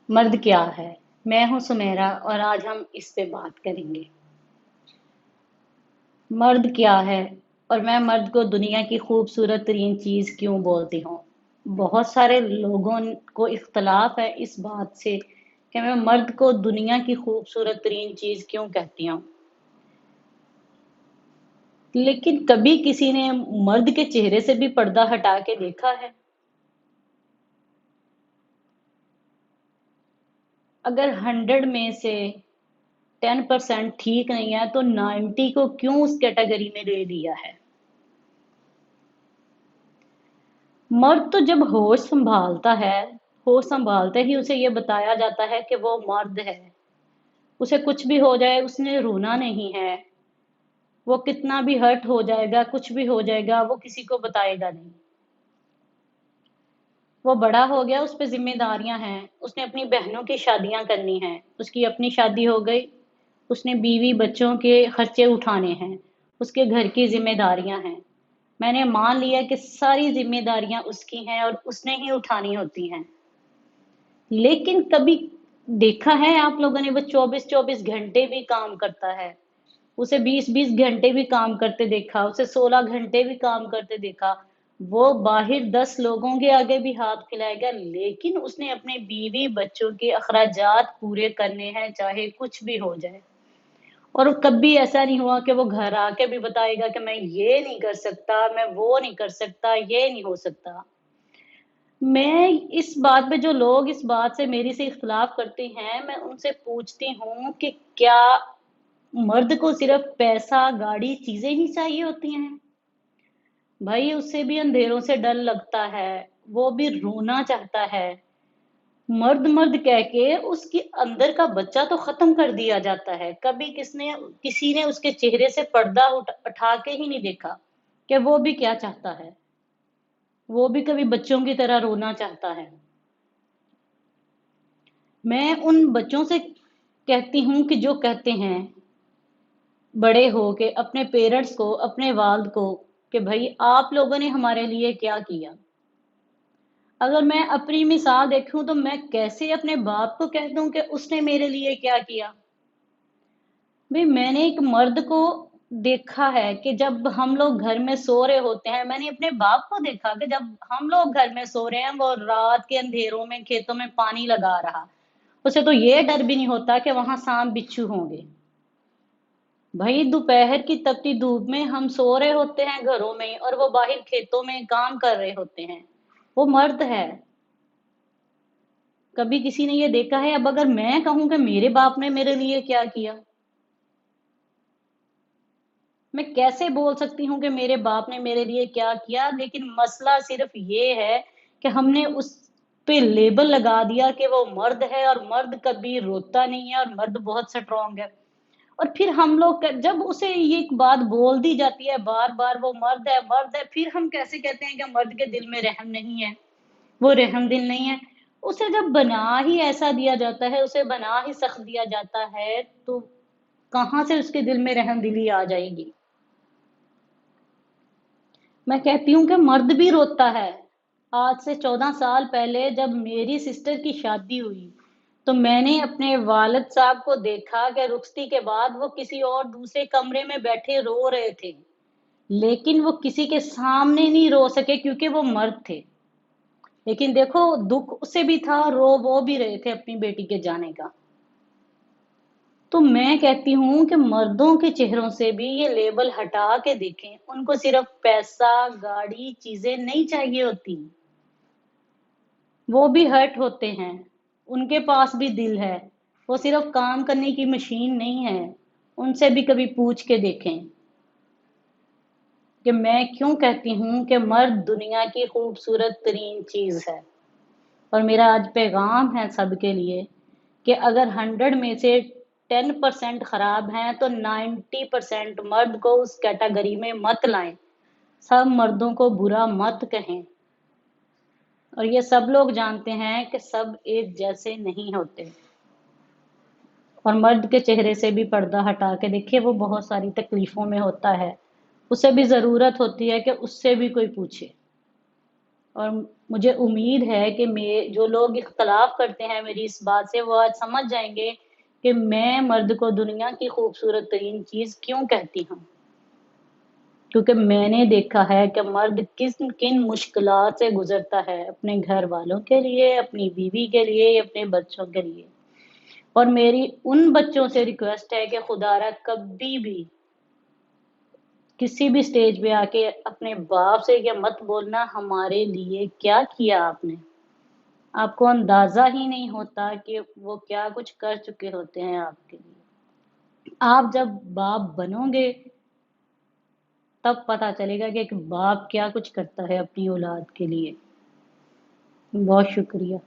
مرد کیا ہے؟ میں ہوں سمیرا اور آج ہم اس پہ بات کریں گے۔ مرد کیا ہے اور میں مرد کو دنیا کی خوبصورت ترین چیز کیوں بولتی ہوں؟ بہت سارے لوگوں کو اختلاف ہے اس بات سے کہ میں مرد کو دنیا کی خوبصورت ترین چیز کیوں کہتی ہوں، لیکن کبھی کسی نے مرد کے چہرے سے بھی پردہ ہٹا کے دیکھا ہے؟ اگر 100 میں سے 10% ٹھیک نہیں ہے تو 90 کو کیوں اس کیٹیگری میں لے لیا ہے؟ مرد تو جب ہوش سنبھالتا ہے، ہوش سنبھالتے ہی اسے یہ بتایا جاتا ہے کہ وہ مرد ہے، اسے کچھ بھی ہو جائے اس نے رونا نہیں ہے، وہ کتنا بھی ہرٹ ہو جائے گا، کچھ بھی ہو جائے گا، وہ کسی کو بتائے گا نہیں۔ وہ بڑا ہو گیا، اس پہ ذمہ داریاں ہیں، اس نے اپنی بہنوں کی شادیاں کرنی ہیں، اس کی اپنی شادی ہو گئی، اس نے بیوی بچوں کے خرچے اٹھانے ہیں، اس کے گھر کی ذمہ داریاں ہیں۔ میں نے مان لیا کہ ساری ذمہ داریاں اس کی ہیں اور اس نے ہی اٹھانی ہوتی ہیں، لیکن کبھی دیکھا ہے آپ لوگوں نے وہ 24 24 گھنٹے بھی کام کرتا ہے؟ اسے 20 20 گھنٹے بھی کام کرتے دیکھا، اسے 16 گھنٹے بھی کام کرتے دیکھا، وہ باہر 10 لوگوں کے آگے بھی ہاتھ پھیلائے گا، لیکن اس نے اپنے بیوی بچوں کے اخراجات پورے کرنے ہیں چاہے کچھ بھی ہو جائے۔ اور کبھی ایسا نہیں ہوا کہ وہ گھر آ کے بھی بتائے گا کہ میں یہ نہیں کر سکتا، میں وہ نہیں کر سکتا، یہ نہیں ہو سکتا۔ میں اس بات پہ جو لوگ اس بات سے میری سے اختلاف کرتے ہیں، میں ان سے پوچھتی ہوں کہ کیا مرد کو صرف پیسہ، گاڑی، چیزیں ہی چاہیے ہوتی ہیں؟ بھائی اس سے بھی اندھیروں سے ڈر لگتا ہے، وہ بھی رونا چاہتا ہے۔ مرد مرد کہہ کے اس کے اندر کا بچہ تو ختم کر دیا جاتا ہے، کبھی کسی نے اس کے چہرے سے پردہ اٹھا کے ہی نہیں دیکھا کہ وہ بھی کیا چاہتا ہے، وہ بھی کبھی بچوں کی طرح رونا چاہتا ہے۔ میں ان بچوں سے کہتی ہوں کہ جو کہتے ہیں بڑے ہو کے اپنے پیرنٹس کو، اپنے والد کو، کہ بھائی آپ لوگوں نے ہمارے لیے کیا کیا؟ اگر میں اپنی مثال دیکھوں تو میں کیسے اپنے باپ کو کہہ دوں کہ اس نے میرے لیے کیا کیا؟ بھئی میں نے ایک مرد کو دیکھا ہے کہ جب ہم لوگ گھر میں سو رہے ہوتے ہیں، میں نے اپنے باپ کو دیکھا کہ جب ہم لوگ گھر میں سو رہے ہیں وہ رات کے اندھیروں میں کھیتوں میں پانی لگا رہا، اسے تو یہ ڈر بھی نہیں ہوتا کہ وہاں سانپ بچھو ہوں گے۔ بھائی دوپہر کی تپتی دھوپ میں ہم سو رہے ہوتے ہیں گھروں میں اور وہ باہر کھیتوں میں کام کر رہے ہوتے ہیں، وہ مرد ہے۔ کبھی کسی نے یہ دیکھا ہے؟ اب اگر میں کہوں کہ میرے باپ نے میرے لیے کیا کیا، میں کیسے بول سکتی ہوں کہ میرے باپ نے میرے لیے کیا کیا؟ لیکن مسئلہ صرف یہ ہے کہ ہم نے اس پہ لیبل لگا دیا کہ وہ مرد ہے، اور مرد کبھی روتا نہیں ہے، اور مرد بہت سٹرونگ ہے۔ اور پھر ہم لوگ جب اسے یہ بات بول دی جاتی ہے بار بار وہ مرد ہے مرد ہے، پھر ہم کیسے کہتے ہیں کہ مرد کے دل میں رحم نہیں ہے، وہ رحم دل نہیں ہے؟ اسے جب بنا ہی ایسا دیا جاتا ہے، اسے بنا ہی سخت دیا جاتا ہے، تو کہاں سے اس کے دل میں رحم دلی آ جائے گی؟ میں کہتی ہوں کہ مرد بھی روتا ہے۔ آج سے 14 سال پہلے جب میری سسٹر کی شادی ہوئی تو میں نے اپنے والد صاحب کو دیکھا کہ رخصتی کے بعد وہ کسی اور دوسرے کمرے میں بیٹھے رو رہے تھے، لیکن وہ کسی کے سامنے نہیں رو سکے کیونکہ وہ مرد تھے۔ لیکن دیکھو دکھ اسے بھی تھا، رو وہ بھی رہے تھے اپنی بیٹی کے جانے کا۔ تو میں کہتی ہوں کہ مردوں کے چہروں سے بھی یہ لیبل ہٹا کے دیکھیں، ان کو صرف پیسہ، گاڑی، چیزیں نہیں چاہیے ہوتی، وہ بھی ہرٹ ہوتے ہیں، ان کے پاس بھی دل ہے، وہ صرف کام کرنے کی مشین نہیں ہے۔ ان سے بھی کبھی پوچھ کے دیکھیں کہ میں کیوں کہتی ہوں کہ مرد دنیا کی خوبصورت ترین چیز ہے۔ اور میرا آج پیغام ہے سب کے لیے کہ اگر 100 میں سے 10% خراب ہیں تو 90% مرد کو اس کیٹیگری میں مت لائیں، سب مردوں کو برا مت کہیں۔ اور یہ سب لوگ جانتے ہیں کہ سب ایک جیسے نہیں ہوتے، اور مرد کے چہرے سے بھی پردہ ہٹا کے دیکھیے، وہ بہت ساری تکلیفوں میں ہوتا ہے، اسے بھی ضرورت ہوتی ہے کہ اس سے بھی کوئی پوچھے۔ اور مجھے امید ہے کہ جو لوگ اختلاف کرتے ہیں میری اس بات سے، وہ آج سمجھ جائیں گے کہ میں مرد کو دنیا کی خوبصورت ترین چیز کیوں کہتی ہوں، کیونکہ میں نے دیکھا ہے کہ مرد کن مشکلات سے گزرتا ہے اپنے گھر والوں کے لیے، اپنی بیوی کے لیے، اپنے بچوں کے لیے۔ اور میری ان بچوں سے ریکویسٹ ہے کہ خدا را کبھی بھی کسی بھی سٹیج پہ آ کے اپنے باپ سے کیا مت بولنا ہمارے لیے کیا کیا آپ نے، آپ کو اندازہ ہی نہیں ہوتا کہ وہ کیا کچھ کر چکے ہوتے ہیں آپ کے لیے۔ آپ جب باپ بنو گے تب پتا چلے گا کہ ایک باپ کیا کچھ کرتا ہے اپنی اولاد کے لیے۔ بہت شکریہ۔